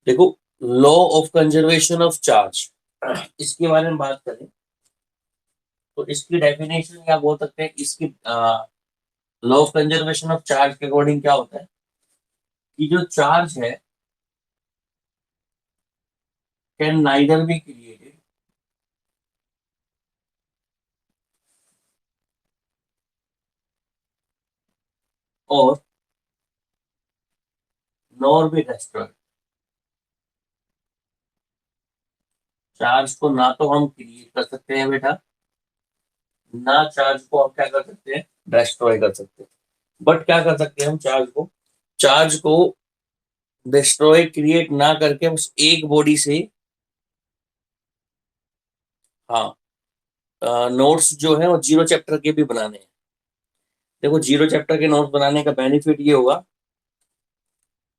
देखो, law of conservation of charge, इसके बारे में बात करें तो इसकी डेफिनेशन क्या बोल सकते हैं, इसकी law of conservation of charge के अकॉर्डिंग क्या होता है कि जो चार्ज है कैन नाइदर बी क्रिएटेड और नॉर बी destroyed। चार्ज को ना तो हम क्रिएट कर सकते हैं बेटा, ना चार्ज को हम क्या कर सकते हैं, डिस्ट्रॉय कर सकते हैं। बट क्या कर सकते हैं हम, चार्ज को डिस्ट्रॉय क्रिएट ना करके बस एक बॉडी से, हाँ, नोट्स जो है वो जीरो चैप्टर के भी बनाने हैं। देखो, जीरो चैप्टर के नोट्स बनाने का बेनिफिट ये होगा,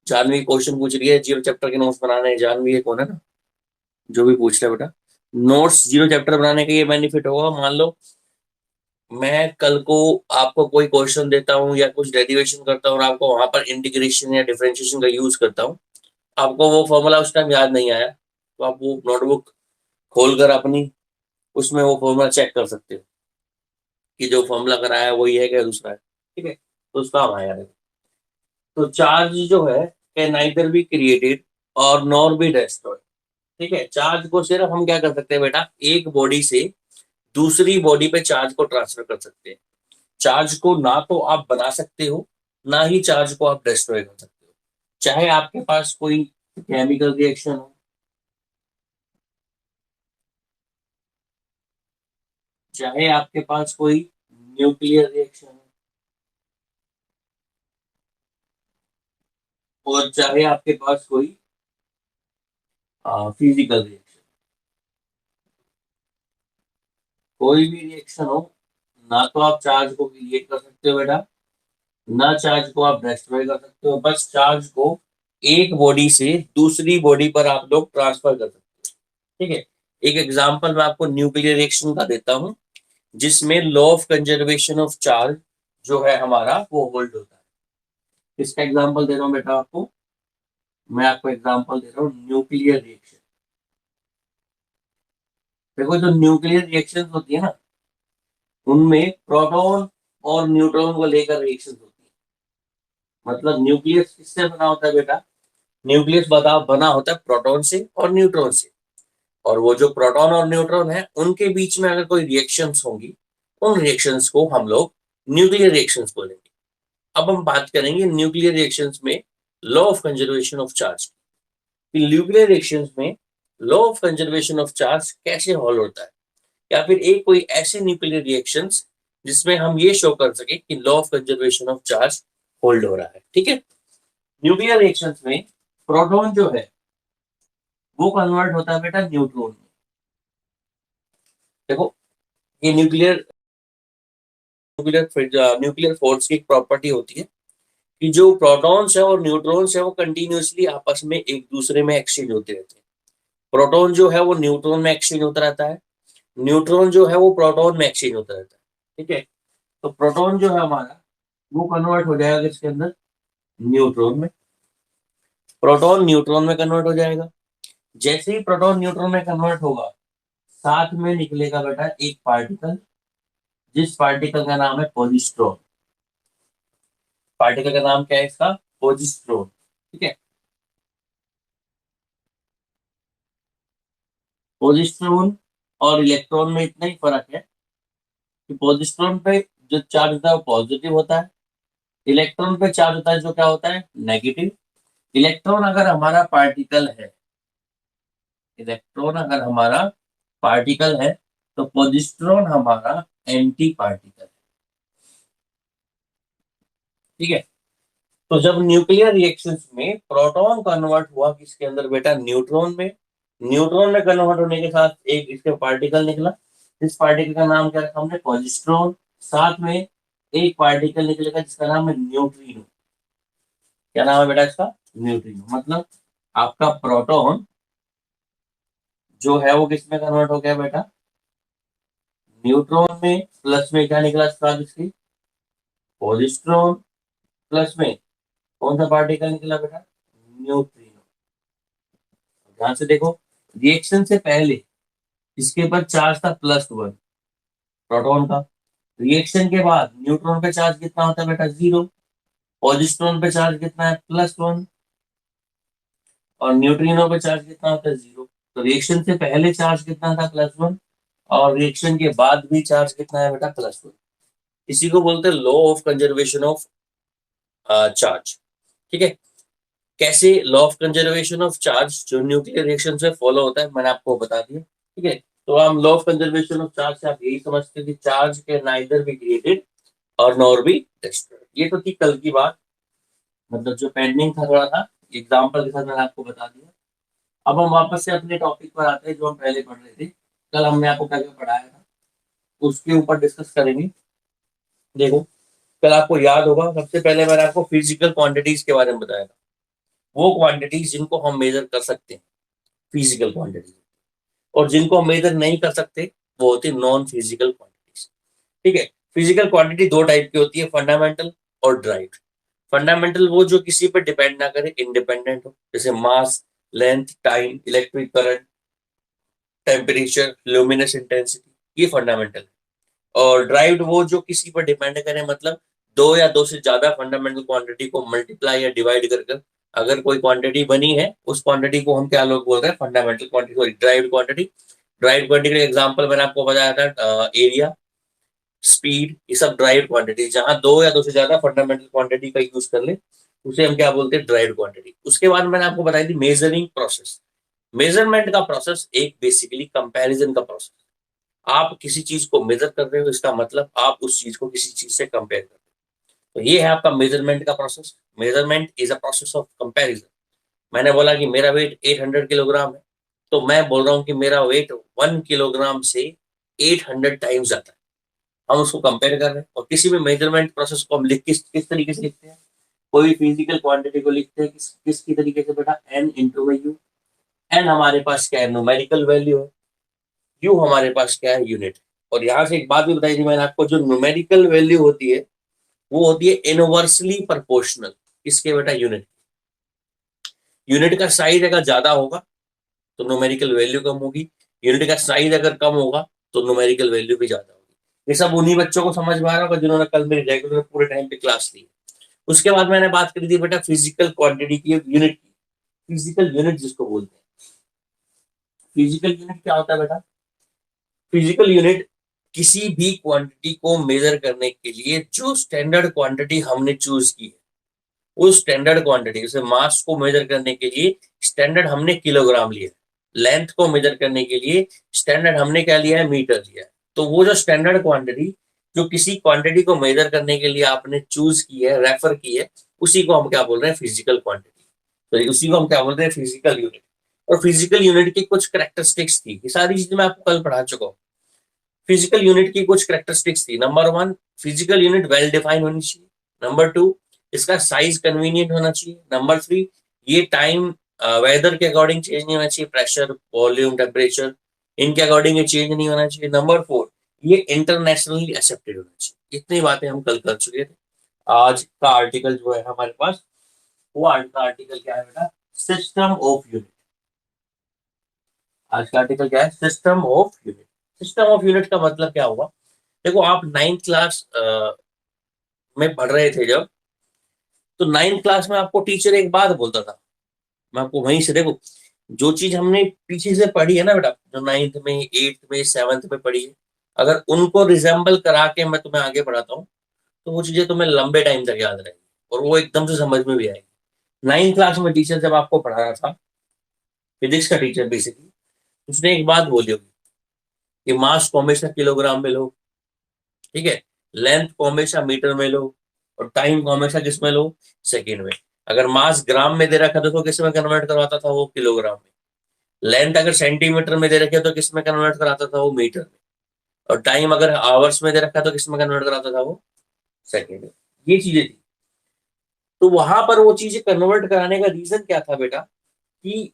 जानवी क्वेश्चन पूछ रही है जीरो चैप्टर के नोट्स बनाने हैं, जानवी है कौन है ना, जो भी पूछ रहा है बेटा, नोट्स जीरो चैप्टर बनाने का ये बेनिफिट होगा। मान लो मैं कल को आपको कोई क्वेश्चन देता हूँ या कुछ डेरिवेशन करता हूँ और आपको वहां पर इंटीग्रेशन या डिफरेंशिएशन का यूज करता हूँ, आपको वो फॉर्मूला उस टाइम याद नहीं आया, तो आप वो नोटबुक खोलकर अपनी उसमें वो फॉर्मूला चेक कर सकते हो कि जो फॉर्मूला कराया है वही है क्या दूसरा है। ठीक है, तो उसका हम आया है। तो चार्ज जो है कैन नाइदर बी क्रिएटेड और नॉर बी destroyed। ठीक है, चार्ज को सिर्फ हम क्या कर सकते हैं बेटा, एक बॉडी से दूसरी बॉडी पे चार्ज को ट्रांसफर कर सकते हैं। चार्ज को ना तो आप बना सकते हो, ना ही चार्ज को आप डिस्ट्रॉय कर सकते हो। चाहे आपके पास कोई केमिकल रिएक्शन हो, चाहे आपके पास कोई न्यूक्लियर रिएक्शन हो, और चाहे आपके पास कोई फिजिकल रिएक्शन, कोई भी रिएक्शन हो, ना तो आप चार्ज को क्रिएट कर सकते हो बेटा, ना चार्ज को आप डिस्ट्रॉय कर सकते हो। बस चार्ज को एक बॉडी से दूसरी बॉडी पर आप लोग ट्रांसफर कर सकते हो। ठीक है, एक एग्जांपल मैं आपको न्यूक्लियर रिएक्शन का देता हूं, जिसमें law of conservation of charge जो है हमारा वो होल्ड होता है। इसका एग्जांपल दे रहा हूं बेटा आपको, मैं आपको एग्जांपल दे रहा हूँ न्यूक्लियर रिएक्शन। देखो, जो न्यूक्लियर रिएक्शन होती है ना, उनमें प्रोटॉन और न्यूट्रॉन को लेकर रिएक्शन होती है। मतलब न्यूक्लियस किससे बना होता है बेटा, न्यूक्लियस बना होता है प्रोटॉन से और न्यूट्रॉन से। और वो जो प्रोटॉन और न्यूट्रॉन है उनके बीच में अगर कोई रिएक्शंस होंगी, उन रिएक्शंस को हम लोग न्यूक्लियर रिएक्शंस बोलेंगे। अब हम बात करेंगे न्यूक्लियर रिएक्शंस में law of conservation of charge. Nuclear reactions में law of conservation of charge कैसे हॉल होता है, या फिर एक कोई ऐसे न्यूक्लियर रिएक्शंस जिसमें हम ये शो कर सके कि law of conservation of charge hold हो रहा है। ठीक है, न्यूक्लियर रिएक्शंस में प्रोटॉन जो है वो कन्वर्ट होता है बेटा न्यूट्रॉन में। देखो, ये न्यूक्लियर फोर्स की एक प्रॉपर्टी होती है कि जो प्रोटॉन्स है और न्यूट्रॉन्स है वो कंटिन्यूअसली आपस में एक दूसरे में एक्सचेंज होते रहते हैं। प्रोटॉन जो है वो न्यूट्रॉन में एक्सचेंज होता रहता है, न्यूट्रॉन जो है वो प्रोटॉन में एक्सचेंज होता रहता है। ठीक है, तो प्रोटॉन जो है हमारा वो कन्वर्ट हो जाएगा इसके अंदर न्यूट्रॉन में, प्रोटॉन न्यूट्रॉन में कन्वर्ट हो जाएगा। जैसे ही प्रोटॉन न्यूट्रॉन में कन्वर्ट होगा, साथ में निकलेगा बेटा एक पार्टिकल, जिस पार्टिकल का नाम है पॉजिट्रॉन। पार्टिकल का नाम क्या है इसका, पॉजिट्रॉन। ठीक है, पॉजिट्रॉन और इलेक्ट्रॉन में इतना ही फर्क है कि पॉजिट्रॉन पे जो चार्ज होता है वो पॉजिटिव होता है, इलेक्ट्रॉन पे चार्ज होता है जो क्या होता है, नेगेटिव। इलेक्ट्रॉन अगर हमारा पार्टिकल है, इलेक्ट्रॉन अगर हमारा पार्टिकल है, तो पॉजिट्रॉन हमारा एंटी पार्टिकल है। ठीक है, तो जब न्यूक्लियर रिएक्शंस में प्रोटॉन कन्वर्ट हुआ किसके अंदर बेटा, न्यूट्रॉन में, न्यूट्रॉन में कन्वर्ट होने के साथ एक इसके पार्टिकल निकला, इस पार्टिकल का नाम क्या रखा हमने, पॉजिट्रॉन। साथ में एक पार्टिकल निकलेगा जिसका नाम है न्यूट्रिनो। क्या नाम है बेटा इसका, न्यूट्रिनो। मतलब आपका प्रोटॉन जो है वो किस में कन्वर्ट हो गया बेटा, न्यूट्रॉन में। प्लस में क्या निकला इसका, इसकी पॉजिट्रॉन, प्लस में कौन सा पार्टिकल निकला बेटा, न्यूट्रिनो। ध्यान से देखो, रिएक्शन से पहले इसके पर चार्ज था +1 प्रोटॉन का, रिएक्शन के बाद न्यूट्रॉन पे चार्ज कितना होता है बेटा 0, पॉजिट्रॉन पे चार्ज कितना है +1 और न्यूट्रिनो पे चार्ज कितना होता है 0। तो रिएक्शन से पहले चार्ज कितना था +1 और रिएक्शन के बाद भी चार्ज कितना है बेटा +1। इसी को बोलते हैं law of conservation of charge. ठीक है, कैसे law of conservation of charge जो न्यूक्लियर रिएक्शन से फॉलो होता है मैंने आपको बता दिया। ठीक है, तो हम law of conservation of charge से आप यही समझते हैं कि चार्ज के नाइदर बी क्रिएटेड और नॉर बी डिस्ट्रॉयड। ये तो थी कल की बात, मतलब जो पेंडिंग था थोड़ा था, एग्जाम्पल के साथ मैंने आपको बता दिया। अब हम वापस से अपने टॉपिक पर आते हैं जो हम पहले पढ़ रहे थे। कल हमने आपको क्या क्या पढ़ाया था उसके ऊपर डिस्कस करेंगे। देखो, कल आपको याद होगा सबसे पहले मैंने आपको फिजिकल क्वांटिटीज के बारे में बताया था, वो क्वांटिटीज जिनको हम मेजर कर सकते हैं फिजिकल क्वांटिटीज, और जिनको हम मेजर नहीं कर सकते वो होती है नॉन फिजिकल क्वांटिटीज। ठीक है, फिजिकल क्वांटिटी दो टाइप की होती है, फंडामेंटल और ड्राइव्ड। फंडामेंटल वो जो किसी पर डिपेंड ना करे, इंडिपेंडेंट हो, जैसे mass, length, time, electric current, temperature, luminous intensity, ये फंडामेंटल है। और ड्राइव्ड वो जो किसी पर डिपेंड करे, मतलब दो या दो से ज्यादा फंडामेंटल क्वांटिटी को मल्टीप्लाई या डिवाइड कर कर अगर कोई क्वांटिटी बनी है, उस क्वांटिटी को हम क्या लोग बोल रहे हैं, fundamental quantity, sorry derived quantity. Derived quantity का एग्जांपल मैंने आपको बताया था, एरिया, स्पीड, ये सब ड्राइव्ड क्वांटिटी। जहां दो या दो से ज्यादा फंडामेंटल क्वांटिटी का यूज कर ले उसे हम क्या बोलते हैं, ड्राइव्ड क्वांटिटी। उसके बाद मैंने आपको बताई थी मेजरिंग प्रोसेस। मेजरमेंट का प्रोसेस एक बेसिकली कंपैरिजन का प्रोसेस। आप किसी चीज को मेजर कर रहे हो, इसका मतलब आप उस चीज को किसी चीज से कंपेयर कर रहे हो, तो ये है आपका मेजरमेंट का process. Measurement is a process of comparison. मैंने बोला कि मेरा वेट 800 किलोग्राम है, तो मैं बोल रहा हूँ कि मेरा वेट 1 किलोग्राम से 800 टाइम्स ज्यादा है। हम उसको कंपेयर कर रहे हैं। और किसी भी मेजरमेंट प्रोसेस को हम लिख किस तरीके से लिखते हैं, कोई फिजिकल क्वांटिटी को लिखते हैं किसकी तरीके से बेटा, एन इंटू यू। एन हमारे पास क्या है, न्यूमेरिकल वैल्यू है, यू हमारे पास क्या है, यूनिट। और यहाँ से एक बात भी बताई थी मैंने आपको, जो न्यूमेरिकल वैल्यू होती है वो होती है इनवर्सली प्रोपोर्शनल, इसके बेटा यूनिट। यूनिट का साइज अगर ज्यादा होगा तो न्यूमेरिकल वैल्यू कम होगी, यूनिट का साइज अगर कम होगा तो न्यूमेरिकल वैल्यू भी ज्यादा होगी। ये सब उन्हीं बच्चों को समझ में आ रहा होगा जिन्होंने कल मेरी रेगुलर पूरे टाइम पे क्लास ली। उसके बाद मैंने बात करी थी बेटा फिजिकल क्वांटिटी की, यूनिट की। फिजिकल यूनिट जिसको बोलते हैं, फिजिकल यूनिट क्या होता है बेटा, फिजिकल यूनिट किसी भी क्वांटिटी को मेजर करने के लिए जो स्टैंडर्ड क्वांटिटी हमने चूज की है, उस स्टैंडर्ड क्वांटिटी, जैसे मास को मेजर करने के लिए स्टैंडर्ड हमने किलोग्राम लिया है, लेंथ को मेजर करने के लिए स्टैंडर्ड हमने क्या लिया है, मीटर लिया है। तो वो जो स्टैंडर्ड क्वांटिटी जो किसी क्वांटिटी को मेजर करने के लिए आपने चूज की है, रेफर की है, उसी को हम क्या बोल रहे हैं, फिजिकल क्वांटिटी। तो उसी को हम क्या बोल रहे हैं, फिजिकल यूनिट। और फिजिकल यूनिट की कुछ करेक्टरिस्टिक्स थी, ये सारी चीजें मैं आपको कल पढ़ा चुका हूँ। फिजिकल यूनिट की कुछ करेक्टरिस्टिक्स थी। Number 1, physical unit well define होनी चाहिए। नंबर 2, इसका साइज कन्वीनियंट होना चाहिए। नंबर 3, ये टाइम वेदर के अकॉर्डिंग चेंज नहीं होना चाहिए, प्रेशर, वॉल्यूम, टेम्परेचर, इनके अकॉर्डिंग ये चेंज नहीं होना चाहिए। नंबर 4, ये इंटरनेशनली एक्सेप्टेड होना चाहिए। इतनी बातें हम कल कर चुके थे। आज का आर्टिकल जो है हमारे पास, वो आज का आर्टिकल क्या है बेटा, सिस्टम ऑफ यूनिट। आज का आर्टिकल क्या है, system of unit. System of unit का मतलब क्या हुआ, देखो आप 9th क्लास में पढ़ रहे थे जब, तो 9th क्लास में आपको टीचर एक बात बोलता था, मैं आपको वहीं से देखो, जो चीज हमने पीछे से पढ़ी है ना बेटा, जो 9th में, 8th में, 7th में पढ़ी है, अगर उनको रिजेंबल करा के मैं तुम्हें आगे पढ़ाता हूँ तो वो चीजें तुम्हें लंबे टाइम तक याद रहेंगी और वो एकदम से समझ में भी आएगी। 9th क्लास में टीचर जब आपको पढ़ा रहा था, फिजिक्स का टीचर बेसिकली, उसने एक बात बोली होगी कि मास को हमेशा किलोग्राम में लो, ठीक है, लेंथ को हमेशा मीटर में लो, और टाइम को हमेशा किस में लो, सेकेंड में। अगर मास ग्राम में दे रखा था तो किस में कन्वर्ट करवाता था, वो किलोग्राम में। लेंथ अगर सेंटीमीटर में दे रखे तो किस में कन्वर्ट कराता था, वो मीटर में। और टाइम अगर आवर्स में दे रखा तो किस में कन्वर्ट कराता था, वो सेकेंड में। ये चीजें थी। तो वहां पर वो चीजें कन्वर्ट कराने का रीजन क्या था बेटा, कि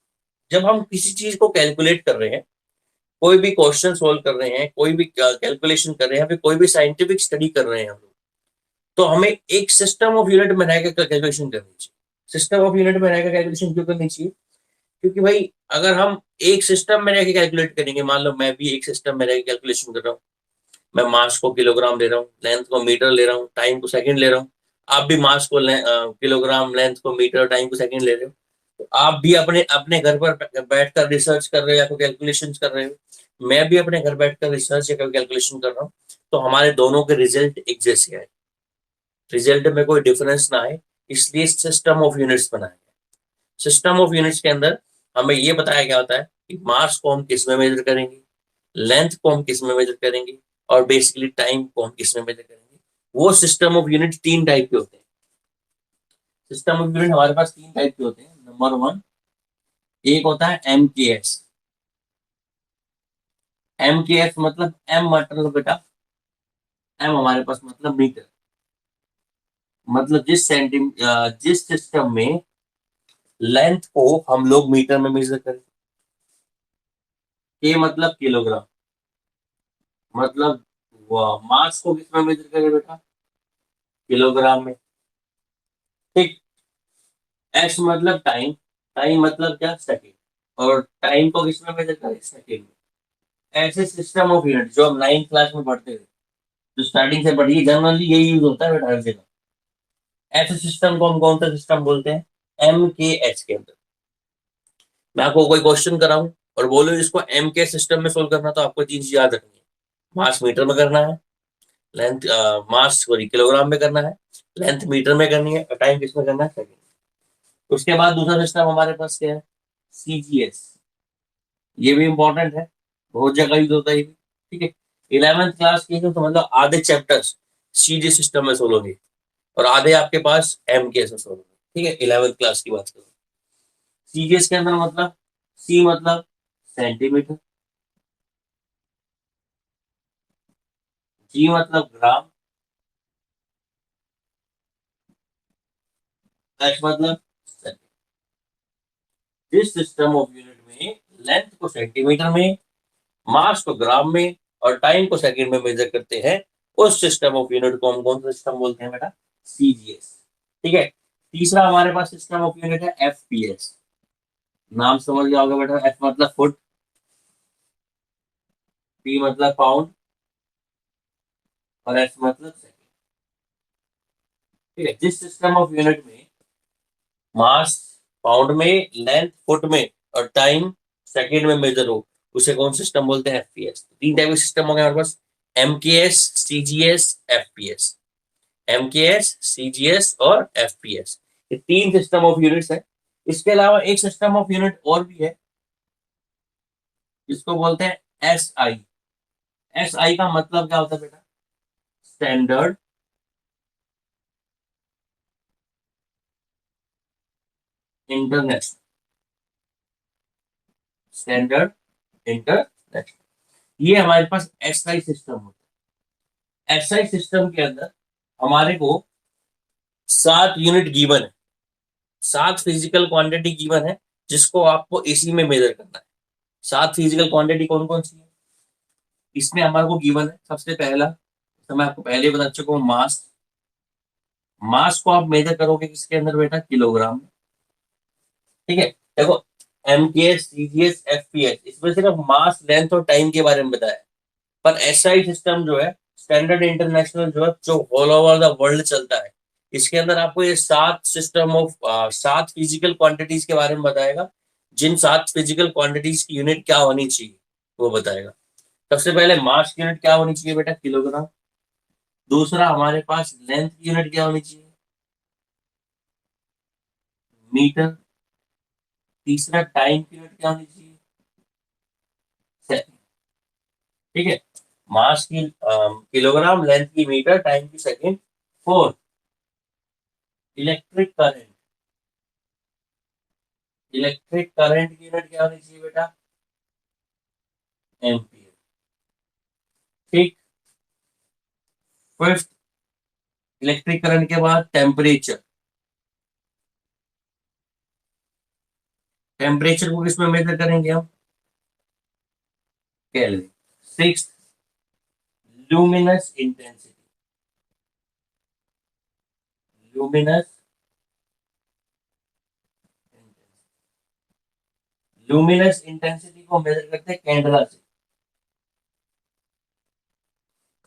जब हम किसी चीज को कैलकुलेट कर रहे हैं, कोई भी क्वेश्चन सोल्व कर रहे हैं, कोई भी कैलकुलेशन कर रहे हैं, फिर कोई भी साइंटिफिक स्टडी कर रहे हैं हम लोग, तो हमें एक सिस्टम ऑफ यूनिट में रहकर कैलकुलेशन करनी चाहिए। सिस्टम ऑफ यूनिट में रहकर कैलकुलेशन क्यों करनी चाहिए, क्योंकि भाई अगर हम एक सिस्टम में रह के कैलकुलेट करेंगे, मान लो मैं भी एक सिस्टम में रह के कैलकुलेशन कर रहा हूँ, मैं मास को किलोग्राम ले रहा हूँ, लेंथ को मीटर ले रहा हूँ, टाइम को सेकंड ले रहा हूँ, आप भी मास को किलोग्राम, लेंथ को मीटर, टाइम को सेकंड ले रहे हो, तो आप भी अपने अपने घर पर बैठकर रिसर्च कर रहे हो या कोई कैलकुलेशन कर रहे हो, मैं भी अपने घर बैठकर रिसर्च या कैलकुलेशन कर रहा हूँ, तो हमारे दोनों के रिजल्ट एक जैसे आए, रिजल्ट में कोई डिफरेंस ना आए, इसलिए सिस्टम ऑफ यूनिट्स बनाया गया। सिस्टम ऑफ यूनिट्स के अंदर हमें ये बताया गया होता है कि मास को हम किस में मेजर करेंगे, लेंथ को हम किस में मेजर करेंगे, और बेसिकली टाइम को हम किस में मेजर करेंगे। वो सिस्टम ऑफ यूनिट तीन टाइप के होते हैं। सिस्टम ऑफ यूनिट हमारे पास तीन टाइप के होते हैं। नंबर वन, एक होता है MKS। MKS मतलब एम मतलब बेटा, एम हमारे पास मतलब मीटर, मतलब जिस सिस्टम में लेंथ को हम लोग मीटर में मेजर करें। के मतलब किलोग्राम, मतलब मास को किस में मेजर करें बेटा, किलोग्राम में। ठीक। एस मतलब टाइम, टाइम मतलब क्या, सेकंड, और टाइम को किस में मेजर करें, सेकंड में। ऐसे सिस्टम ऑफ यूनिट जो हम 9th क्लास में पढ़ते थे, जो स्टार्टिंग से पढ़िए, जनरली यही यूज होता है बेटा हर जगह। ऐसे सिस्टम को हम कौन सा सिस्टम बोलते हैं, MKS के अंदर। मैं आपको कोई क्वेश्चन कराऊं और बोलो इसको MK सिस्टम में सोल्व करना, तो आपको चीज याद रखनी है, मास मीटर में करना है, लेंथ मास सॉरी किलोग्राम में करना है, लेंथ मीटर में करनी है, और टाइम किस में करना है, सेकंड। उसके बाद दूसरा सिस्टम हमारे पास क्या है, CGS। ये भी इंपॉर्टेंट है, बहुत जगह यूज होता है ये भी। ठीक है। 11th क्लास के तो मतलब आधे चैप्टर्स CG सिस्टम में सोल्व होंगे, और आधे आपके पास MKS में सोल्व होंगे। ठीक है, 11th क्लास की बात करो। CGS के अंदर मतलब, C मतलब सेंटीमीटर, G मतलब ग्राम, H मतलब सेकंड। जिस सिस्टम ऑफ यूनिट में लेंथ को सेंटीमीटर में, मास को ग्राम में, और टाइम को सेकंड में मेजर करते हैं, उस सिस्टम ऑफ यूनिट को हम कौन सा सिस्टम बोलते हैं बेटा, CGS। ठीक है। तीसरा हमारे पास सिस्टम ऑफ यूनिट है FPS। नाम समझ गया होगा बेटा, F मतलब फुट, P मतलब पाउंड, और S मतलब सेकंड। ठीक है। जिस सिस्टम ऑफ यूनिट में मास पाउंड में, लेंथ फुट में, और टाइम सेकंड में मेजर हो, उसे कौन सिस्टम बोलते हैं, FPS। तीन टाइप के सिस्टम हो गए हमारे पास, MKS, CGS, FPS। MKS, CGS और FPS, ये तीन सिस्टम ऑफ यूनिट्स है। इसके अलावा एक सिस्टम ऑफ यूनिट और भी है, जिसको बोलते हैं SI। SI का मतलब क्या होता है बेटा, स्टैंडर्ड इंटरनेशनल, स्टैंडर्ड इंटरनेशनल, ये हमारे पास SI सिस्टम होता है। SI सिस्टम के अंदर हमारे को 7 यूनिट गिवन है, 7 फिजिकल क्वांटिटी गिवन है, जिसको आपको इसी में मेजर करना है। 7 फिजिकल क्वांटिटी कौन कौन सी है, इसमें हमारे को गिवन है। सबसे पहला, तो मैं आपको पहले ही बता चुका हूँ, मास। मास को आप मेजर करोगे किसके अंदर बेटा, किलोग्राम में। ठीक है। देखो, MKS, CGS, FPS, इसमें सिर्फ मास, लेंथ और टाइम के बारे में बताया है। पर SI सिस्टम जो है, स्टैंडर्ड इंटरनेशनल, जो है जो ऑल ओवर द वर्ल्ड चलता है, इसके अंदर आपको ये 7 फिजिकल क्वांटिटीज के बारे में बताएगा। जिन 7 फिजिकल क्वांटिटीज की यूनिट क्या होनी चाहिए, वो बताएगा। सबसे पहले मास की यूनिट क्या होनी चाहिए बेटा, किलोग्राम। दूसरा हमारे पास लेंथ की यूनिट क्या होनी चाहिए, मीटर। तीसरा टाइम की यूनिट क्या होनी चाहिए, सेकंड। ठीक है। मास की किलोग्राम, लेंथ की मीटर, टाइम की second. Fourth, electric current. Electric current की यूनिट क्या होनी चाहिए बेटा, एम्पियर। ठीक। फिफ्थ, इलेक्ट्रिक करंट के बाद टेम्परेचर। टेम्परेचर को किसमें मेजर करेंगे हम, kelvin. Six, luminous intensity. Luminous luminous intensity को मेजर करते हैं कैंडला से।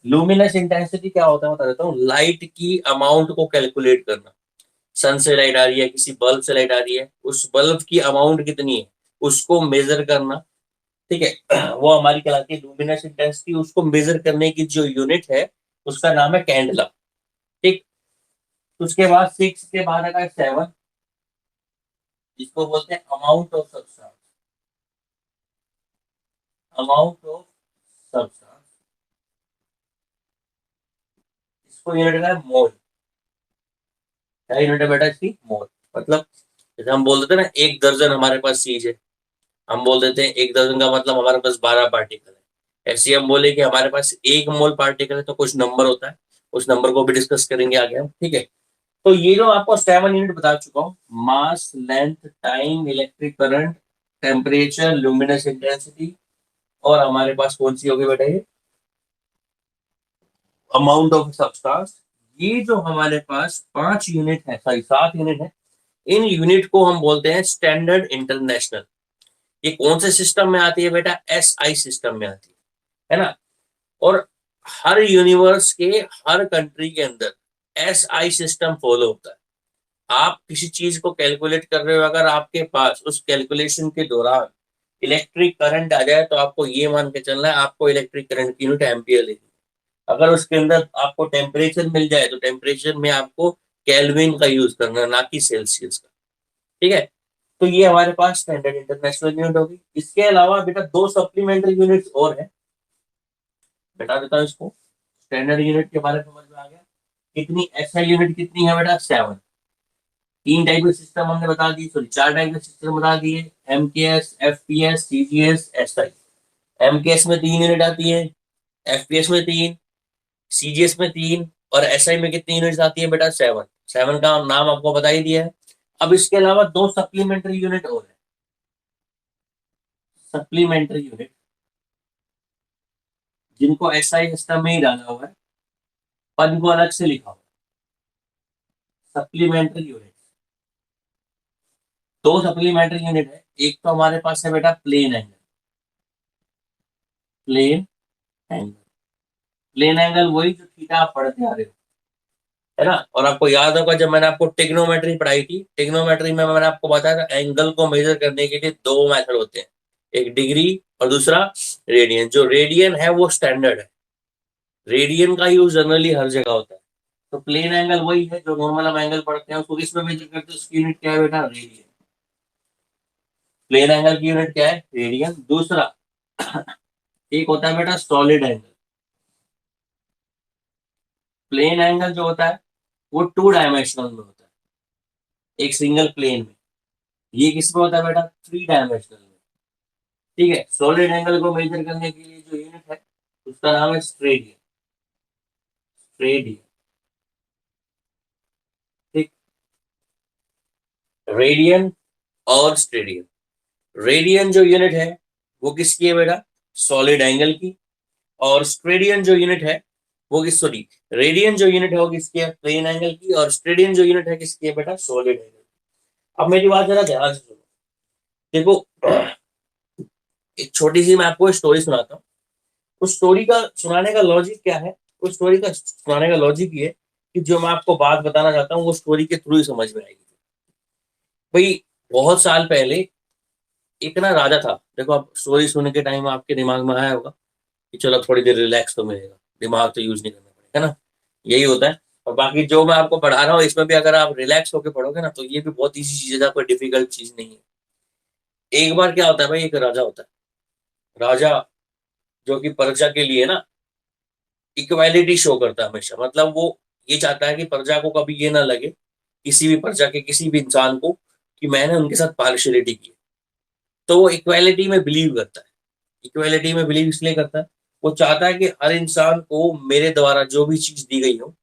लुमिनस इंटेंसिटी क्या होता है बता देता हूँ, लाइट की अमाउंट को कैलकुलेट करना। सन से लाइट आ रही है, किसी बल्ब से लाइट आ रही है, उस बल्ब की अमाउंट कितनी है उसको मेजर करना। ठीक है, वो हमारी कहलाती है लुमिनस इंटेंसिटी। उसको मेजर करने की जो यूनिट है उसका नाम है कैंडला। ठीक, उसके बाद 6 के बाद आएगा 7, जिसको बोलते हैं amount of substance. Amount of substance, इसको यूनिट का है मोल। क्या यूनिट है बेटा इसकी? मोल। मतलब जैसे हम बोल देते हैं ना, एक दर्जन हमारे पास चीज है, हम बोल देते हैं एक दर्जन का मतलब हमारे पास 12 पार्टिकल है। ऐसे ही हम बोले कि हमारे पास 1 मोल पार्टिकल है तो कुछ नंबर होता है, उस नंबर को भी डिस्कस करेंगे आगे हम। ठीक है, तो ये जो आपको 7 यूनिट बता चुका हूँ, mass, length, time, electric current, temperature, luminous intensity, और हमारे पास कौन सी होगी बेटा ये, अमाउंट ऑफ सब्सटेंस। ये जो हमारे पास 5 यूनिट है, सॉरी 7 यूनिट है, इन यूनिट को हम बोलते हैं स्टैंडर्ड इंटरनेशनल। ये कौन से सिस्टम में आती है बेटा? SI सिस्टम में आती है ना। और हर यूनिवर्स के हर कंट्री के अंदर SI सिस्टम फॉलो होता है। आप किसी चीज को कैलकुलेट कर रहे हो, अगर आपके पास उस कैलकुलेशन के दौरान इलेक्ट्रिक करंट आ जाए तो आपको ये मान के चलना है आपको इलेक्ट्रिक करंट की यूनिट एम्पियर लेनी है। अगर उसके अंदर आपको टेम्परेचर मिल जाए तो टेम्परेचर में आपको केल्विन का यूज करना है, ना कि सेल्सियस का। ठीक है, तो ये हमारे पास स्टैंडर्ड इंटरनेशनल यूनिट होगी। इसके अलावा बेटा 2 सप्लीमेंट्री यूनिट्स और है, बता देता हूँ इसको। स्टैंडर्ड यूनिट के बारे में समझ में आ गया। कितनी SI यूनिट कितनी है बेटा? 7। 3 टाइप के सिस्टम हमने बता दिए, सॉरी 4 टाइप के सिस्टम बता दिए, MKS, FPS, CGS, SI। MKS में 3 यूनिट आती है, FPS में 3, CGS में 3, और SI में कितनी यूनिट्स आती है बेटा? 7। 7 का नाम आपको बता ही दिया है। अब इसके अलावा 2 सप्लीमेंट्री यूनिट और है। सप्लीमेंट्री यूनिट जिनको SI सिस्टम में ही डाला हुआ है, पर इनको अलग से लिखा हुआ है। सप्लीमेंट्री यूनिट, 2 सप्लीमेंट्री यूनिट है। एक तो हमारे पास है बेटा plane angle. Plane angle, plane angle वही जो थीटा आप पढ़ते आ रहे हो, है ना। और आपको याद होगा जब मैंने आपको टिग्नोमेट्री पढ़ाई थी, टिग्नोमेट्री में मैंने आपको बताया था एंगल को मेजर करने के लिए 2 मेथड होते हैं, एक डिग्री और दूसरा रेडियन। जो रेडियन है वो स्टैंडर्ड है, रेडियन का यूज जनरली हर जगह होता है। तो प्लेन एंगल वही है जो नॉर्मल हम एंगल पढ़ते हैं, उसको किस में मेजर करते हैं? उसकी यूनिट क्या है बेटा? रेडियन। प्लेन एंगल की यूनिट क्या है? रेडियन। दूसरा एक होता है बेटा सॉलिड एंगल। प्लेन एंगल जो होता है वो 2 डायमेंशनल में होता है, एक सिंगल प्लेन में। ये किस में होता है बेटा? 3 डायमेंशनल में। ठीक है, सॉलिड एंगल को मेजर करने के लिए जो यूनिट है उसका नाम है स्ट्रेडियन। स्ट्रेडियन, ठीक। रेडियन और स्ट्रेडियन। रेडियन जो यूनिट है वो किसकी है बेटा? सॉलिड एंगल की। और स्ट्रेडियन जो यूनिट है वो किस, सॉरी, रेडियन जो यूनिट है वो किसकी है? प्लेन एंगल की। और स्ट्रेडियन जो यूनिट है किसकी है बेटा? Solid angle. अब मेरी बात जरा ध्यान से सुनो। देखो, एक छोटी सी मैं आपको स्टोरी सुनाता हूँ। उस स्टोरी का सुनाने का लॉजिक क्या है? उस स्टोरी का सुनाने का लॉजिक ये कि जो मैं आपको बात बताना चाहता हूँ वो स्टोरी के थ्रू ही समझ में आएगी। भाई, बहुत साल पहले एक ना राजा था। देखो, आप स्टोरी सुनने के टाइम आपके दिमाग में आया होगा कि चलो थोड़ी देर रिलैक्स तो मिलेगा, दिमाग तो यूज नहीं करना पड़ेगा, है ना। यही होता है। और बाकी जो मैं आपको पढ़ा रहा हूँ इसमें भी अगर आप रिलैक्स होकर पढ़ोगे ना तो ये भी बहुत ईजी चीज है, कोई डिफिकल्ट चीज नहीं है। एक बार क्या होता है भाई, एक राजा होता है। राजा जो कि प्रजा के लिए ना इक्वालिटी शो करता है हमेशा। मतलब वो ये चाहता है कि प्रजा को कभी ये ना लगे, किसी भी प्रजा के किसी भी इंसान को, कि मैंने उनके साथ पार्शियलिटी की। तो वो इक्वालिटी में बिलीव करता है। इक्वालिटी में बिलीव इसलिए करता है, वो चाहता है कि हर इंसान को मेरे द्वारा जो भी चीज दी गई हो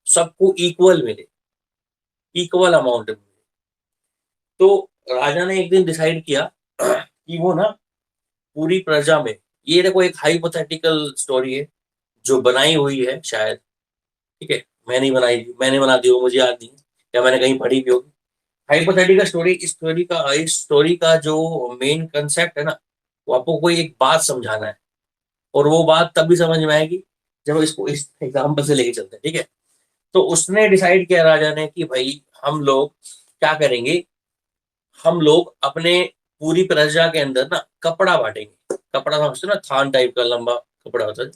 सबको इक्वल मिले, इक्वल अमाउंट में मिले। तो राजा ने एक दिन डिसाइड किया कि वो ना पूरी प्रजा में, ये देखो एक हाइपोथेटिकल स्टोरी है जो बनाई हुई है शायद, ठीक है, मैंने बनाई थी, मैंने बना दी हो, मुझे याद नहीं है, या मैंने कहीं पढ़ी भी होगी। हाइपोथेटिकल स्टोरी, इस स्टोरी का जो मेन कंसेप्ट है ना, वो आपको कोई एक बात समझाना है, और वो बात तभी समझ में आएगी जब इसको इस एग्जाम्पल से लेके चलते हैं, ठीक है। तो उसने डिसाइड किया राजा ने कि भाई हम लोग क्या करेंगे, हम लोग अपने पूरी प्रजा के अंदर ना कपड़ा बांटेंगे। कपड़ा समझते हो ना, थान टाइप का लंबा कपड़ा होता है।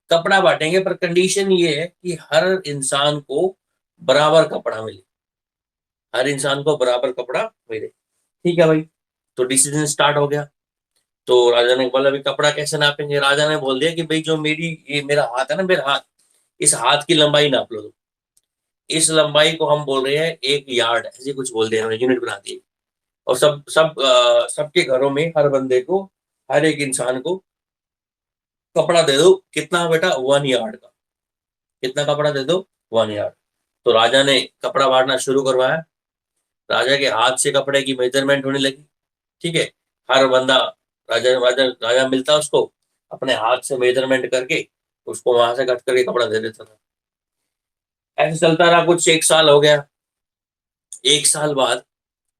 कपड़ा बांटेंगे, पर कंडीशन ये है कि हर इंसान को बराबर कपड़ा मिले, हर इंसान को बराबर कपड़ा मिले। ठीक है भाई, तो डिसीजन स्टार्ट हो गया। तो राजा ने बोला, भाई कपड़ा कैसे नापेंगे? राजा ने बोल दिया कि भाई जो ये मेरा हाथ है ना, मेरा हाथ, इस हाथ की लंबाई नाप लो। इस लंबाई को हम बोल रहे हैं 1 यार्ड, ऐसे कुछ बोल दिया, यूनिट बना दी। और सबके घरों में हर बंदे को, हर एक इंसान को कपड़ा दे दो। कितना बेटा? 1 यार्ड का। कितना कपड़ा दे दो? 1 यार्ड। तो राजा ने कपड़ा बांटना शुरू करवाया। राजा के हाथ से कपड़े की मेजरमेंट होने लगी। ठीक है, हर बंदा, राजा राजा राजा मिलता उसको, अपने हाथ से मेजरमेंट करके उसको वहां से कट करके कपड़ा दे देता था। ऐसे चलता रहा, कुछ 1 साल हो गया। 1 साल बाद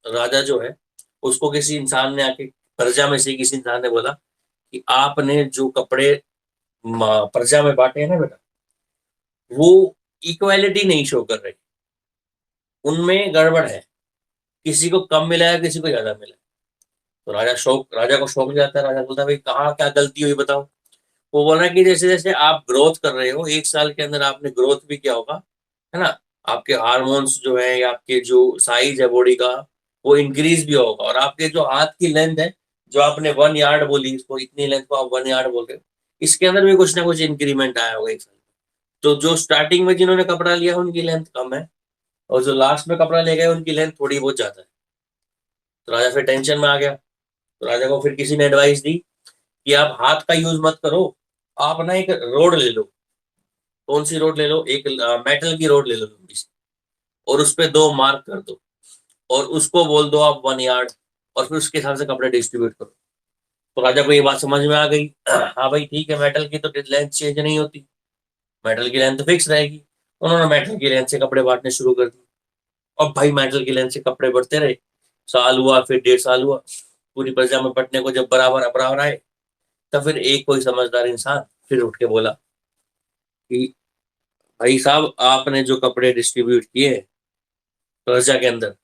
राजा जो है, उसको किसी इंसान ने आके, प्रजा में से किसी इंसान ने बोला कि आपने जो कपड़े प्रजा में बांटे हैं ना बेटा, वो इक्वालिटी नहीं शो कर रहे, उनमें गड़बड़ है। किसी को कम मिला है, किसी को ज्यादा मिला है। तो राजा को शौक जाता है। राजा बोलता है, भाई कहाँ क्या गलती हुई बताओ। वो बोल रहा है कि जैसे जैसे आप ग्रोथ कर रहे हो, 1 साल के अंदर आपने ग्रोथ भी किया होगा, है ना, आपके हार्मोन्स जो है, या आपके जो साइज है बॉडी का, वो इंक्रीज भी होगा। और आपके जो हाथ की लेंथ है, जो आपने 1 यार्ड बोली, इसको इतनी लेंथ को आप 1 यार्ड बोल रहे हो, इसके अंदर भी कुछ ना कुछ इंक्रीमेंट आया होगा 1 साल। तो जो स्टार्टिंग में जिन्होंने कपड़ा लिया उनकी लेंथ कम है, और जो लास्ट में कपड़ा ले गए उनकी लेंथ थोड़ी बहुत ज्यादा है। तो राजा फिर टेंशन में आ गया। तो राजा को फिर किसी ने एडवाइस दी कि आप हाथ का यूज मत करो, आप ना एक रोड ले लो। कौन सी रोड ले लो? एक मेटल की रोड ले लो लंबी सी, और उस पे 2 मार्क कर दो, और उसको बोल दो आप 1 यार्ड, और फिर उसके हिसाब से कपड़े डिस्ट्रीब्यूट करो। तो राजा को ये बात समझ में आ गई। हाँ भाई ठीक है, मेटल की तो लेंथ चेंज नहीं होती, मेटल की लेंथ फिक्स रहेगी। उन्होंने मेटल की लेंथ से कपड़े बांटने शुरू कर दिए। अब भाई मेटल की लेंथ से कपड़े बढ़ते रहे। साल हुआ, फिर 1.5 साल हुआ। पूरी प्रजा में बंटने को जब बराबर बराबर आए, तब फिर एक कोई समझदार इंसान फिर उठ के बोला कि भाई साहब, आपने जो कपड़े डिस्ट्रीब्यूट किए प्रजा के अंदर,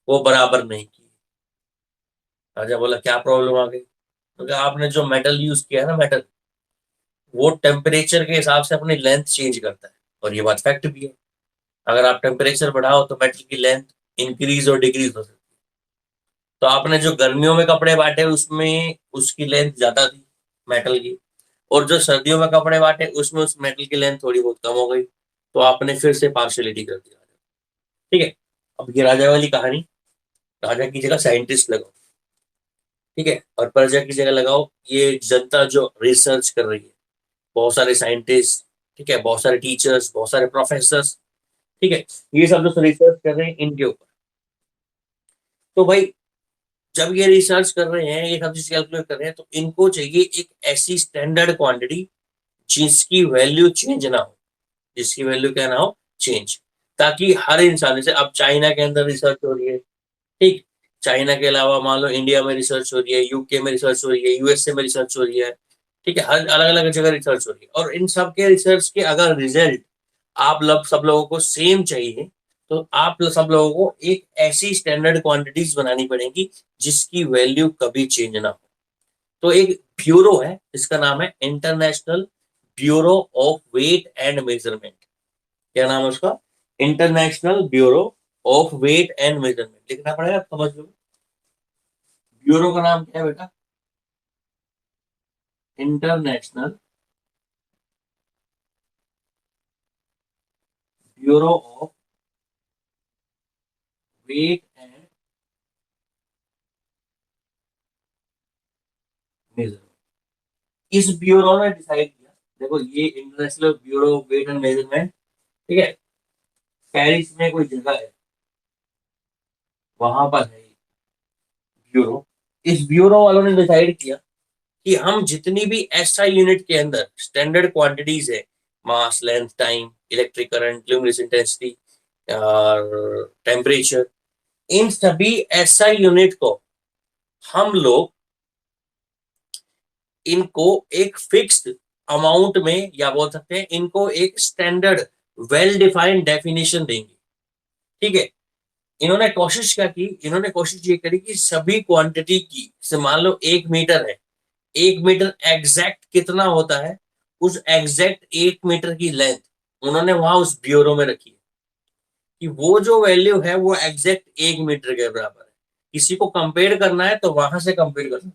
वो बराबर नहीं किए। राजा बोला, क्या प्रॉब्लम आ गई? क्योंकि आपने जो मेटल यूज किया है ना, मेटल, वो टेम्परेचर के हिसाब से अपनी लेंथ चेंज करता है। और ये बात फैक्ट भी है। अगर आप टेम्परेचर बढ़ाओ तो मेटल की लेंथ इंक्रीज और डिक्रीज हो सकती है। तो आपने जो गर्मियों में कपड़े बांटे, उसमें उसकी लेंथ ज्यादा थी मेटल की, और जो सर्दियों में कपड़े बांटे उसमें उस मेटल की लेंथ थोड़ी बहुत कम हो गई। तो आपने फिर से पार्शियलिटी कर दिया। ठीक है, अब ये राजा वाली कहानी, राजा की जगह साइंटिस्ट लगाओ, ठीक है, और प्रजा की जगह लगाओ ये जनता जो रिसर्च कर रही है, बहुत सारे साइंटिस्ट, ठीक है, बहुत सारे टीचर्स, बहुत सारे प्रोफेसर, ठीक है, ये सब जो रिसर्च कर रहे हैं इनके ऊपर। तो भाई जब ये रिसर्च कर रहे हैं, ये सब चीज कैलकुलेट कर रहे हैं, तो इनको चाहिए एक ऐसी स्टैंडर्ड क्वांटिटी जिसकी वैल्यू चेंज ना हो, जिसकी वैल्यू क्या ना हो, चेंज, ताकि हर इंसान, जैसे अब चाइना के अंदर रिसर्च हो रही है, ठीक, चाइना के अलावा मान लो इंडिया में रिसर्च हो रही है, यूके में रिसर्च हो रही है, यूएसए में रिसर्च हो रही है, ठीक है, हर अलग अलग जगह रिसर्च हो रही है, और इन सब के रिसर्च के अगर रिजल्ट आप लोग सब लोगों को सेम चाहिए, तो आप सब लोगों को एक ऐसी स्टैंडर्ड क्वांटिटीज बनानी पड़ेगी जिसकी वैल्यू कभी चेंज ना हो। तो एक ब्यूरो है, इसका नाम है International Bureau of Weight and Measurement. क्या नाम है उसका? International Bureau of Weight and Measurement. लिखना पड़ेगा, समझ लो। ब्यूरो का नाम क्या है बेटा? International Bureau of Weight and Measurement. इस ब्यूरो ने डिसाइड किया, देखो ये International Bureau of Weight and Measurement, ठीक है, पेरिस में कोई जगह है, वहां पर है ब्यूरो। इस ब्यूरो वालों ने डिसाइड किया कि हम जितनी भी एसआई यूनिट के अंदर स्टैंडर्ड क्वांटिटीज है, mass, length, time, electric current, luminous intensity और टेम्परेचर, इन सभी एसआई यूनिट को हम लोग इनको एक फिक्स्ड अमाउंट में, या बोल सकते हैं इनको एक स्टैंडर्ड वेल डिफाइंड डेफिनेशन देंगे। ठीक है, इन्होंने कोशिश क्या की, इन्होंने कोशिश ये करी कि सभी क्वांटिटी की, से मान लो 1 मीटर है, 1 मीटर एग्जैक्ट कितना होता है, उस एग्जैक्ट 1 मीटर की लेंथ उन्होंने वहां उस ब्यूरो में रखी है कि वो जो वैल्यू है वो एग्जैक्ट 1 मीटर के बराबर है। किसी को कंपेयर करना है तो वहां से कंपेयर कर सकते हैं।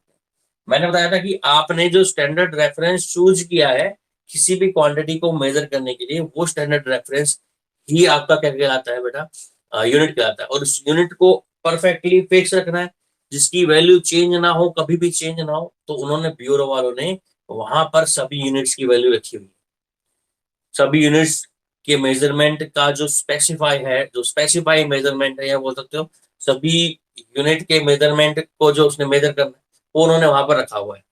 मैंने बताया था कि आपने जो स्टैंडर्ड रेफरेंस चूज किया है किसी भी क्वांटिटी को मेजर करने के लिए, वो स्टैंडर्ड रेफरेंस ही आपका क्या कहलाता है बेटा, यूनिट कहलाता है। और उस यूनिट को परफेक्टली फिक्स रखना है, जिसकी वैल्यू चेंज ना हो, कभी भी चेंज ना हो। तो उन्होंने, ब्यूरो वालों ने वहां पर सभी यूनिट्स की वैल्यू रखी हुई है। सभी यूनिट्स के मेजरमेंट का जो स्पेसिफाई है, जो स्पेसिफाई मेजरमेंट है, या बोल सकते हो सभी यूनिट के मेजरमेंट को जो उसने मेजर करना है, वो उन्होंने वहां पर रखा हुआ है।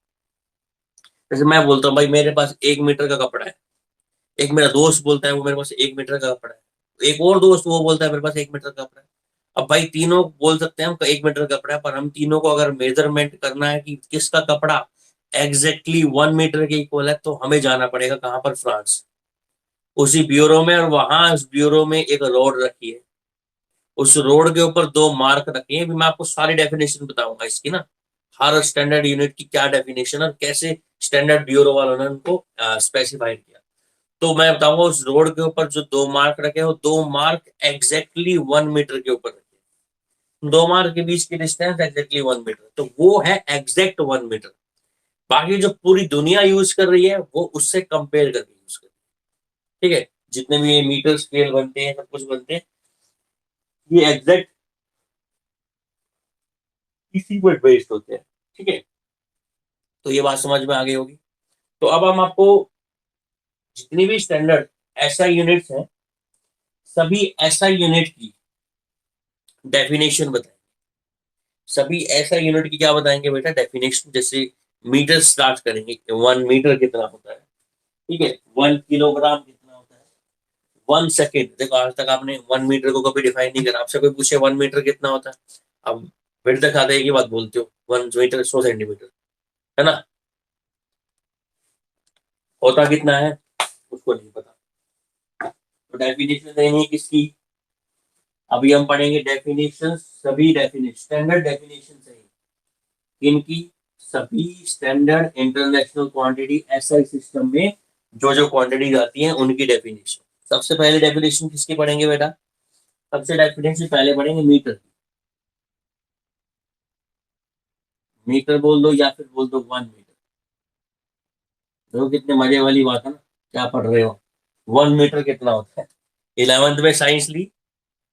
जैसे मैं बोलता हूँ भाई मेरे पास 1 मीटर का कपड़ा है, एक मेरा दोस्त बोलता है वो मेरे पास 1 मीटर का कपड़ा है, एक और दोस्त वो बोलता है मेरे पास 1 मीटर का कपड़ा है। अब भाई तीनों बोल सकते हैं हम 1 मीटर का कपड़ा है, पर हम तीनों को अगर मेजरमेंट करना है कि किसका कपड़ा एग्जैक्टली 1 मीटर के इक्वल है, तो हमें जाना पड़ेगा कहाँ पर, फ्रांस, उसी ब्यूरो में। और वहां उस ब्यूरो में एक रोड रखी है, उस रोड के ऊपर 2 मार्क रखे हैं। भी मैं आपको सारी डेफिनेशन बताऊंगा इसकी ना, हर स्टैंडर्ड यूनिट की क्या डेफिनेशन और कैसे स्टैंडर्ड ब्यूरो वालों ने उनको स्पेसिफाइड किया। तो मैं बताऊंगा उस रोड के ऊपर जो 2 मार्क रखे हैं, वो 2 मार्क एग्जैक्टली 1 मीटर के ऊपर रखे हैं। 2 मार्क के बीच की डिस्टेंस एग्जैक्टली 1 मीटर, तो वो है एग्जैक्ट 1 मीटर। बाकी जो पूरी दुनिया यूज कर रही है वो उससे कंपेयर करके यूज कर रही है। ठीक है, जितने भी ये मीटर स्केल बनते हैं, सब कुछ बनते हैं, ये एग्जैक्ट इसी पर बेस्ड होते हैं। ठीक है, तो ये बात समझ में आ गई होगी। तो अब हम आपको जितनी भी स्टैंडर्ड एसआई यूनिट्स हैं, सभी एसआई यूनिट की डेफिनेशन बताएंगे। सभी एसआई यूनिट की क्या बताएंगे बेटा, डेफिनेशन। जैसे मीटर स्टार्ट करेंगे, 1 मीटर कितना होता है, ठीक है, 1 किलोग्राम कितना होता है, 1 सेकेंड। देखो आज तक आपने 1 मीटर को कभी डिफाइन नहीं करा, आपसे कोई पूछे 1 मीटर कितना होता है, अब फिर तक आते की बात बोलते हो, 1 मीटर 100 सेंटीमीटर, है ना, होता कितना है उसको नहीं पता। तो डेफिनेशन देनी है किसकी, अभी हम पढ़ेंगे डेफिनेशन, सभी डेफिनेशन स्टैंडर्ड डेफिनेशन सही इनकी, सभी standard international quantity SI system में जो जो क्वांटिटी आती है उनकी डेफिनेशन। सबसे पहले डेफिनेशन किसकी पढ़ेंगे बेटा, सबसे डेफिनेशन पहले पढ़ेंगे मीटर की। मीटर बोल दो या फिर बोल दो 1 मीटर। देखो कितने मजे वाली बात है ना, क्या पढ़ रहे हो, 1 मीटर कितना होता है। 11th में साइंस ली,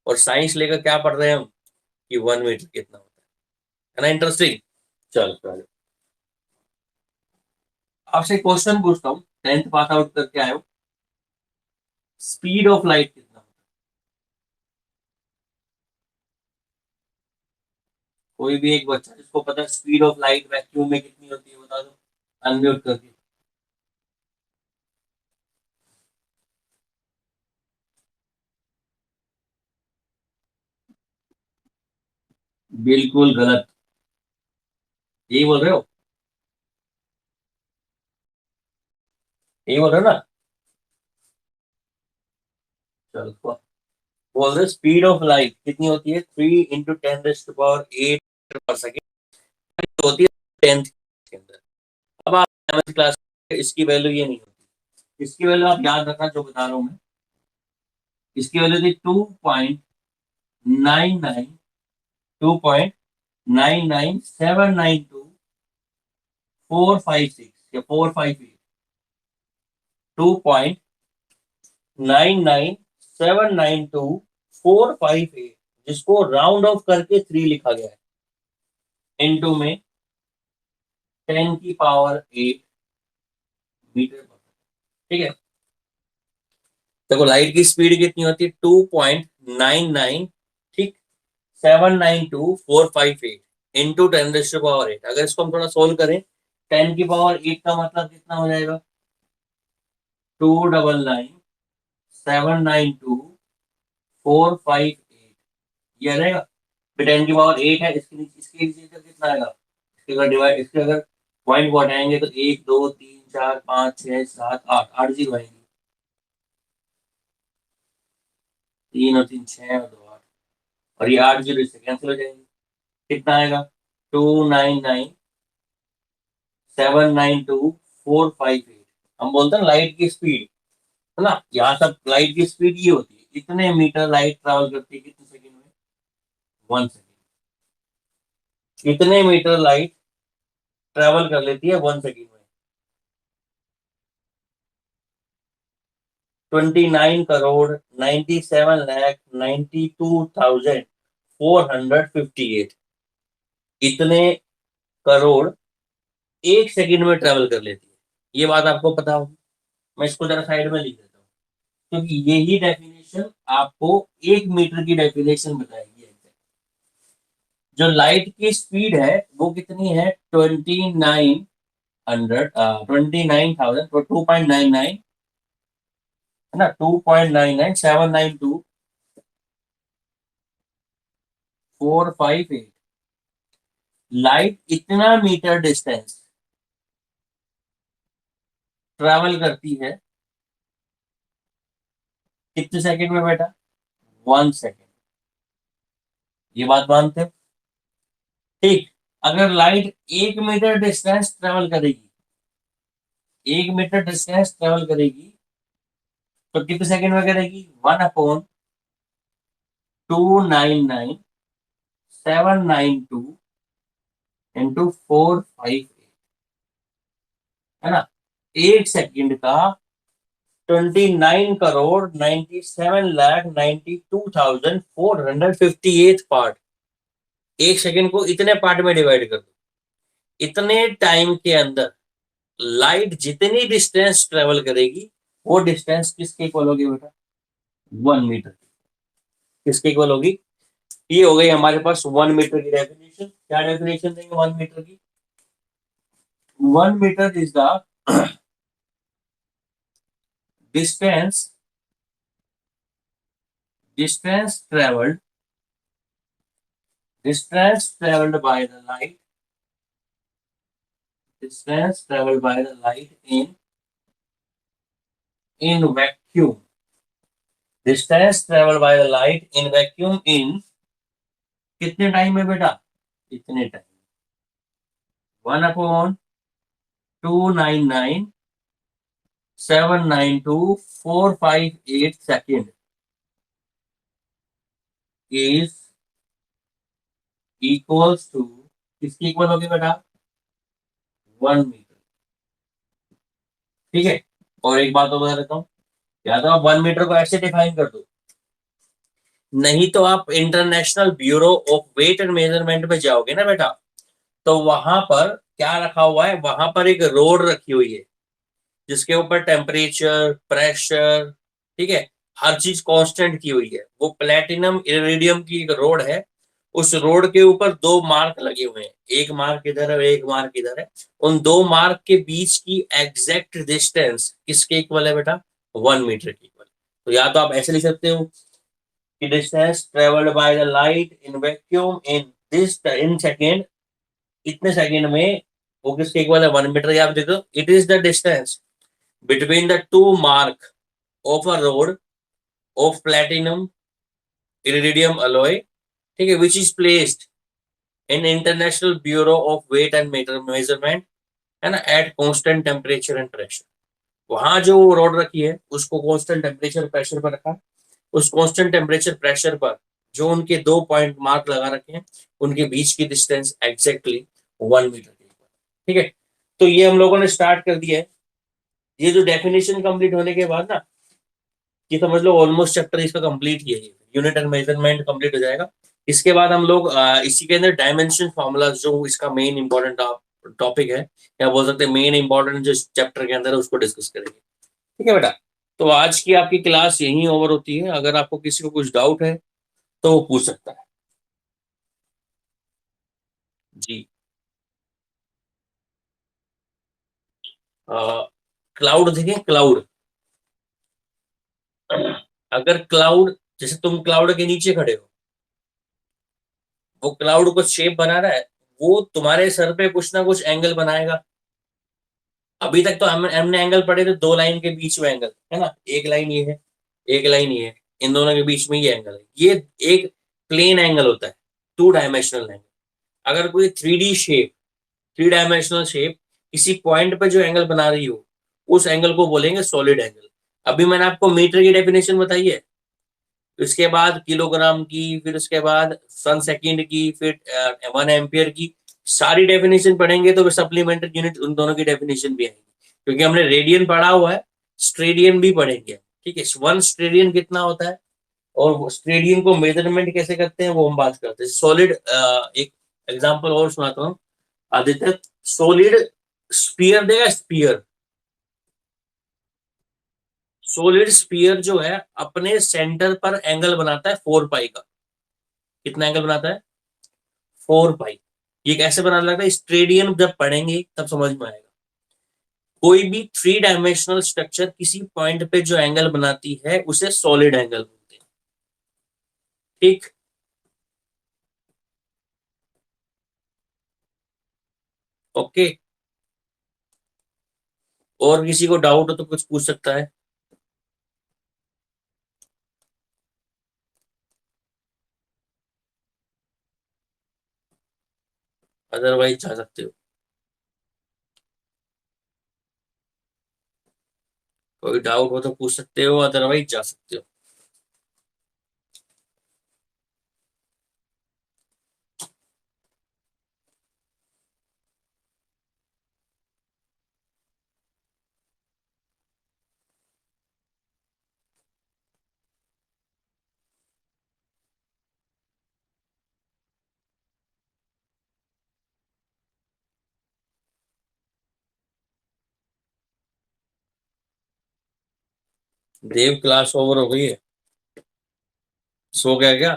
और साइंस लेकर क्या पढ़ रहे हैं हम, कि 1 मीटर कितना होता है ना, इंटरेस्टिंग। चलो चलो, आपसे क्वेश्चन पूछता हूँ, 10th पास आउट करके आए हो, स्पीड ऑफ लाइट कितना होता है। कोई भी एक बच्चा जिसको पता है स्पीड ऑफ लाइट वैक्यूम में कितनी होती है, बता दो, अनम्यूट करके। बिल्कुल गलत, यही बोल रहे हो, यही बोल रहे हो ना। चलो बोल रहे, स्पीड ऑफ लाइट कितनी होती है, 3 × 10⁻⁸ पर सेकेंड होती है, 10th के अंदर। अब आप 11th क्लास, इसकी वैल्यू ये नहीं होती, इसकी वैल्यू आप याद रखना जो बता रहा हूँ मैं। इसकी वैल्यू थी 2.99, 2.99792 456 या 458, 2.99792 458, जिसको राउंड ऑफ करके 3 लिखा गया है, इनटू में 10⁸ ठीक है। देखो लाइट की स्पीड कितनी होती है, 2.99, ठीक, 792 458 इंटू 10⁸ अगर इसको हम थोड़ा सोल्व करें, 10⁸ का मतलब कितना हो जाएगा, 299 792 458, ये रहेगा। फिर 10 की पावर 8 है, इसके नीचे का कितना आएगा, इसके अगर डिवाइड, इसके अगर पॉइंट को हटाएंगे तो 1 2 3 4 5 6 7 8, 8 जीरो आएंगे, 3 और 3 6 और 2 8, और ये 8 जीरो इससे कैंसिल हो जाएंगे, कितना आएगा 299 792 458। हम बोलते हैं लाइट की स्पीड, है ना, यहाँ सब लाइट की स्पीड ये होती है, कितने मीटर लाइट ट्रेवल करती है कितने सेकंड में, 1 सेकंड। कितने मीटर लाइट ट्रेवल कर लेती है 1 सेकंड में, 29 करोड़ 97 लाख 92,458, इतने करोड़ 1 सेकंड में ट्रेवल कर लेती है। ये बात आपको पता होगी, मैं इसको जरा साइड में लिख देता हूँ, क्योंकि यही डेफिनेशन आपको 1 मीटर की डेफिनेशन बताएगी। जो लाइट की स्पीड है वो कितनी है, 29,000, 2.99, है ना, 2.99 792 458। लाइट इतना मीटर डिस्टेंस ट्रेवल करती है कितने सेकंड में बेटा, 1 सेकंड। ये बात मानते हो, ठीक। अगर लाइट 1 मीटर डिस्टेंस ट्रेवल करेगी, 1 मीटर डिस्टेंस ट्रेवल करेगी, तो कितने सेकंड में करेगी, 1/299,792 into 458, है ना। 1 सेकंड का 29 करोड़ 97 लाख 92,458 पार्ट, 1 सेकंड को इतने पार्ट में डिवाइड कर दो, इतने टाइम के अंदर लाइट जितनी डिस्टेंस ट्रेवल करेगी वो डिस्टेंस किसके इक्वल होगी बेटा, 1 मीटर। किसके इक्वल होगी, ये हो गई हमारे पास 1 मीटर की डेफिनेशन। क्या डेफिनेशन देंगे 1 मीटर की, 1 metre is the distance distance travelled distance traveled by the light distance traveled by the light in vacuum, distance traveled by the light in vacuum in कितने टाइम में बेटा, इतने time, 1/299,792,458 second is equals to, किसकी equal होगी बेटा, 1 metre. ठीक है, और एक बात और बता देता हूँ, या तो आप 1 मीटर को ऐसे डिफाइन कर दो, नहीं तो आप International Bureau of Weight and Measurement में जाओगे ना बेटा, तो वहां पर क्या रखा हुआ है, वहां पर एक रोड रखी हुई है जिसके ऊपर टेम्परेचर प्रेशर, ठीक है, हर चीज कांस्टेंट की हुई है। वो प्लेटिनम इरिडियम की एक रोड है, उस रोड के ऊपर 2 मार्क लगे हुए हैं, एक मार्क इधर है एक मार्क इधर है, उन 2 मार्क के बीच की एग्जैक्ट डिस्टेंस किसके इक्वल है बेटा, 1 मीटर के इक्वल। तो या तो आप ऐसे लिख सकते हो कि distance travelled by the light in vacuum in this in second, इतने सेकेंड में, वो किसके इक्वल है, 1 मीटर। या आप देखो, it is the distance between the 2 mark of a rod of platinum iridium alloy, ठीक है, which is placed in International Bureau of Weight and Measurement, है ना, at constant temperature and pressure. वहां जो रोड रखी है उसको कांस्टेंट टेम्परेचर प्रेशर पर रखा, उस कांस्टेंट टेम्परेचर प्रेशर पर जो उनके 2 पॉइंट मार्क लगा रखे हैं, उनके बीच की डिस्टेंस एग्जैक्टली 1 मीटर की। ठीक है, तो ये हम लोगों ने स्टार्ट कर दिया है। ये जो डेफिनेशन कंप्लीट होने के बाद ना, ये समझ लो ऑलमोस्ट चैप्टर इसका कंप्लीट ही है, यूनिट एंड मेजरमेंट कंप्लीट हो जाएगा। इसके बाद हम लोग इसी के अंदर डायमेंशन फॉर्मूला, जो इसका मेन इंपॉर्टेंट टॉपिक है, या बोल सकते हैं मेन इंपॉर्टेंट जो चैप्टर के अंदर है, उसको डिस्कस करेंगे। ठीक है बेटा, तो आज की आपकी क्लास यहीं ओवर होती है। अगर आपको किसी को कुछ डाउट है तो वो पूछ सकता है जी। क्लाउड देखें, क्लाउड, अगर क्लाउड, जैसे तुम क्लाउड के नीचे खड़े हो, वो क्लाउड को शेप बना रहा है, वो तुम्हारे सर पे कुछ ना कुछ एंगल बनाएगा। अभी तक तो हमने एंगल पढ़े थे, दो लाइन के बीच में एंगल है ना, एक लाइन ये है, एक लाइन ये है, इन दोनों के बीच में ये एंगल है, ये एक प्लेन एंगल होता है, टू डायमेंशनल एंगल। अगर कोई थ्री डायमेंशनल शेप किसी पॉइंट पे जो एंगल बना रही हो, उस एंगल को बोलेंगे सॉलिड एंगल। अभी मैंने आपको मीटर की डेफिनेशन बताई है, उसके बाद किलोग्राम की, फिर उसके बाद सन सेकंड की, फिर 1 एम्पियर की, सारी डेफिनेशन पढ़ेंगे तो सप्लीमेंट्री यूनिट उन दोनों की डेफिनेशन भी आएगी, क्योंकि हमने रेडियन पढ़ा हुआ है, स्ट्रेडियन भी पढ़ेंगे। ठीक है, 1 स्ट्रेडियन कितना होता है, और वो स्ट्रेडियन को मेजरमेंट कैसे करते हैं वो हम बात करते हैं। सॉलिड, एक एग्जांपल और सुनाता हूँ आदित्य। सॉलिड स्पीयर देगा, स्पीयर, सॉलिड स्पीयर जो है अपने सेंटर पर एंगल बनाता है 4 पाई का। कितना एंगल बनाता है? 4 पाई। ये कैसे बनाने लगता है, स्ट्रेडियन जब पढ़ेंगे तब समझ में आएगा। कोई भी थ्री डायमेंशनल स्ट्रक्चर किसी पॉइंट पे जो एंगल बनाती है उसे सॉलिड एंगल बोलते हैं। ठीक। ओके। और किसी को डाउट हो तो कुछ पूछ सकता है, अदरवाइज जा सकते हो। कोई डाउट हो तो पूछ सकते हो, अदरवाइज जा सकते हो। देव, क्लास ओवर हो गई है, सो गया क्या?